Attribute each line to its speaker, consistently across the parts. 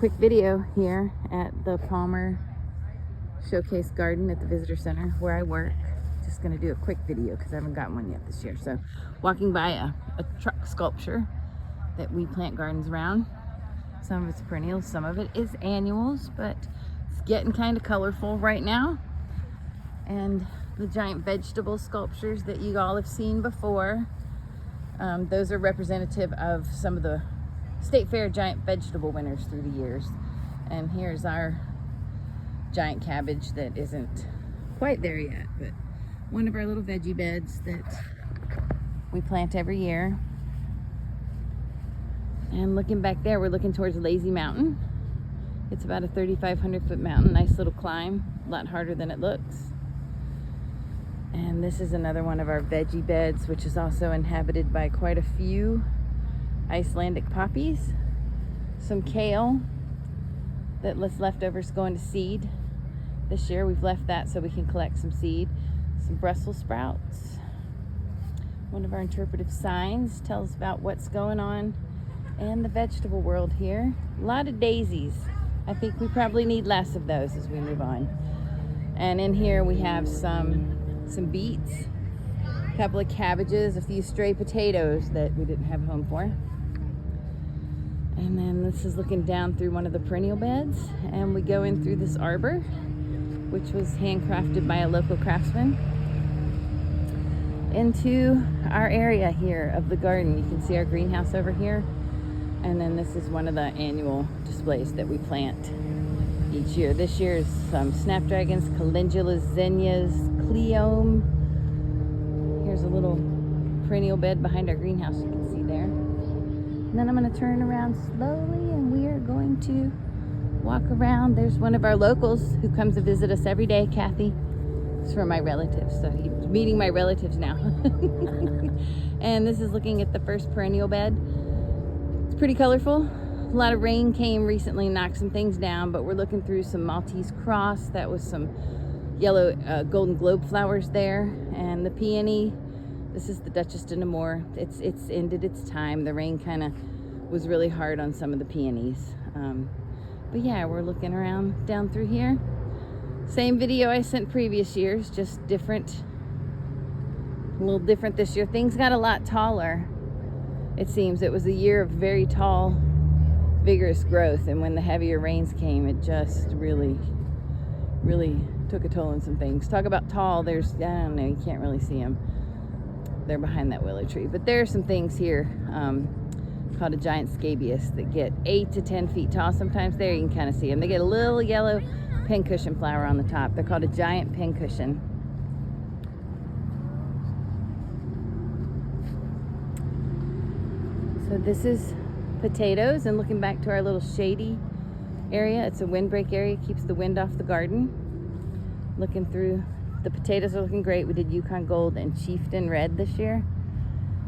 Speaker 1: quick video here at the Palmer Showcase Garden at the Visitor Center where I work. Just gonna do a quick video because I haven't gotten one yet this year. So walking by a truck sculpture that we plant gardens around. Some of it's perennials, some of it is annuals, but it's getting kind of colorful right now. And the giant vegetable sculptures that you all have seen before, those are representative of some of the State Fair giant vegetable winners through the years. And here's our giant cabbage that isn't quite there yet, but one of our little veggie beds that we plant every year. And looking back there, we're looking towards Lazy Mountain. It's about a 3,500 foot mountain, nice little climb, a lot harder than it looks. And this is another one of our veggie beds, which is also inhabited by quite a few Icelandic poppies, some kale that was leftovers going to seed. This year we've left that so we can collect some seed. Some Brussels sprouts. One of our interpretive signs tells about what's going on in the vegetable world here. A lot of daisies. I think we probably need less of those as we move on. And in here we have some beets, a couple of cabbages, a few stray potatoes that we didn't have home for. And then this is looking down through one of the perennial beds, and we go in through this arbor, which was handcrafted by a local craftsman, into our area here of the garden. You can see our greenhouse over here. And then this is one of the annual displays that we plant each year. This year is some snapdragons, calendulas, zinnias, cleome. Here's a little perennial bed behind our greenhouse you can see there. And then I'm going to turn around slowly and we are going to walk around. There's one of our locals who comes to visit us every day, Kathy. It's for my relatives, so he's meeting my relatives now. And this is looking at the first perennial bed. It's pretty colorful. A lot of rain came recently and knocked some things down, but we're looking through some Maltese cross. That was some yellow golden globe flowers there. And the peony, this is the Duchess de Nemours. It's ended its time. The rain kind of was really hard on some of the peonies. But yeah, we're looking around down through here. Same video I sent previous years, just different, a little different this year. Things got a lot taller, it seems. It was a year of very tall, vigorous growth, and when the heavier rains came, it just really took a toll on some things. Talk about tall, there's, I don't know, you can't really see them. They're behind that willow tree. But there are some things here called a giant scabious that get 8 to 10 feet tall. Sometimes there you can kind of see them. They get a little yellow pincushion flower on the top. They're called a giant pincushion. So this is potatoes, and looking back to our little shady area, it's a windbreak area, keeps the wind off the garden. Looking through, the potatoes are looking great. We did Yukon Gold and Chieftain Red this year.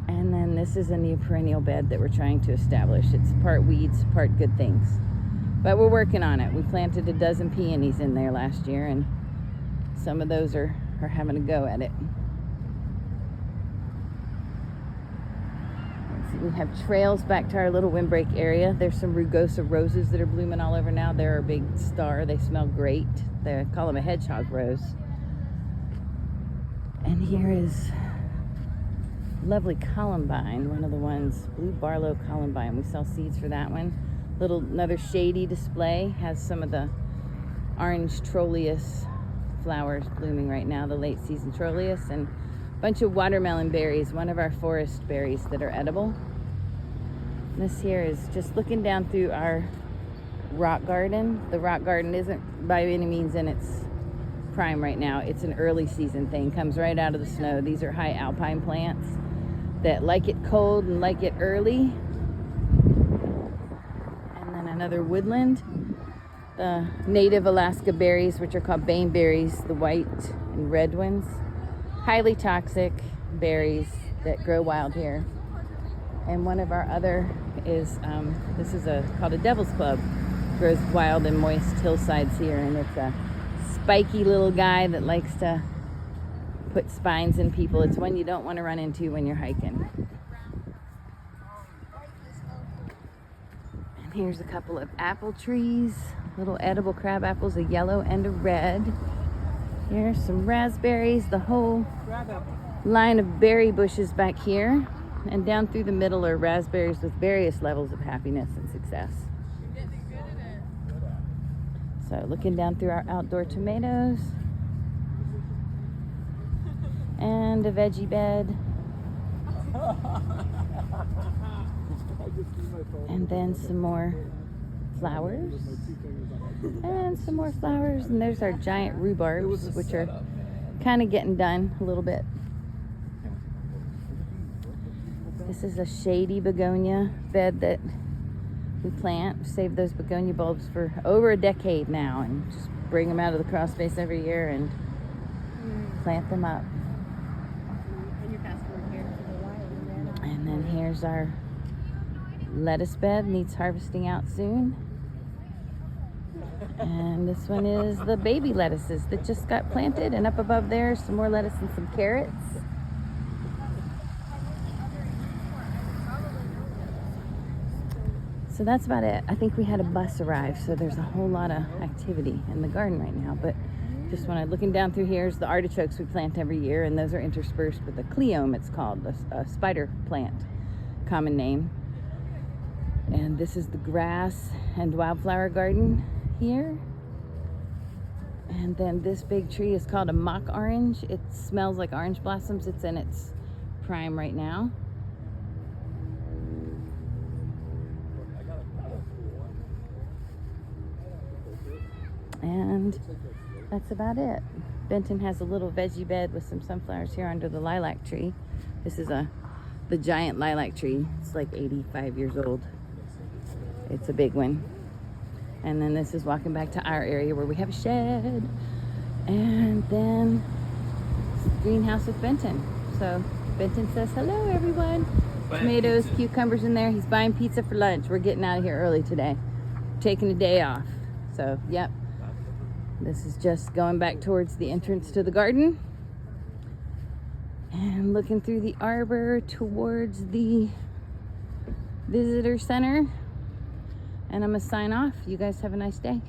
Speaker 1: And then this is a new perennial bed that we're trying to establish. It's part weeds, part good things. But we're working on it. We planted a dozen peonies in there last year, and some of those are having a go at it. Let's see, we have trails back to our little windbreak area. There's some rugosa roses that are blooming all over now. They're a big star. They smell great. They call them a hedgehog rose. And here is lovely columbine, one of the ones, blue Barlow columbine. We sell seeds for that one. Another shady display has some of the orange Trolleus flowers blooming right now, the late season Trolleus, and a bunch of watermelon berries, one of our forest berries that are edible. This here is just looking down through our rock garden. The rock garden isn't by any means in its prime right now. It's an early season thing, comes right out of the snow. These are high alpine plants that like it cold and like it early. And then another woodland, the native Alaska berries, which are called baneberries, the white and red ones. Highly toxic berries that grow wild here. And one of our other is, this is called a devil's club. Grows wild and moist hillsides here, and it's a spiky little guy that likes to put spines in people. It's one you don't want to run into when you're hiking. And Here's a couple of apple trees, little edible crab apples, a yellow and a red. Here's some raspberries, the whole line of berry bushes back here. And down through the middle are raspberries with various levels of happiness and success. So looking down through our outdoor tomatoes. And a veggie bed. And then some more flowers. And some more flowers. And there's our giant rhubarbs, which are kind of getting done a little bit. This is a shady begonia bed that we plant. Save those begonia bulbs for over a decade now, and just bring them out of the crawl space every year and plant them up. And then here's our lettuce bed, needs harvesting out soon. And this one is the baby lettuces that just got planted, and up above there some more lettuce and some carrots. So that's about it. I think we had a bus arrive, so there's a whole lot of activity in the garden right now. But just when I'm looking down through here is the artichokes we plant every year, and those are interspersed with a cleome, it's called, a spider plant, common name. And this is the grass and wildflower garden here. And then this big tree is called a mock orange. It smells like orange blossoms. It's in its prime right now. And that's about it. Benton has a little veggie bed with some sunflowers here under the lilac tree. This is the giant lilac tree. It's like 85 years old. It's a big one. And then this is walking back to our area where we have a shed. And then it's the greenhouse with Benton. So Benton says, hello everyone. Tomatoes, cucumbers in there. He's buying pizza for lunch. We're getting out of here early today. Taking a day off. So, yep. This is just going back towards the entrance to the garden and looking through the arbor towards the visitor center. And I'm gonna sign off. You guys have a nice day.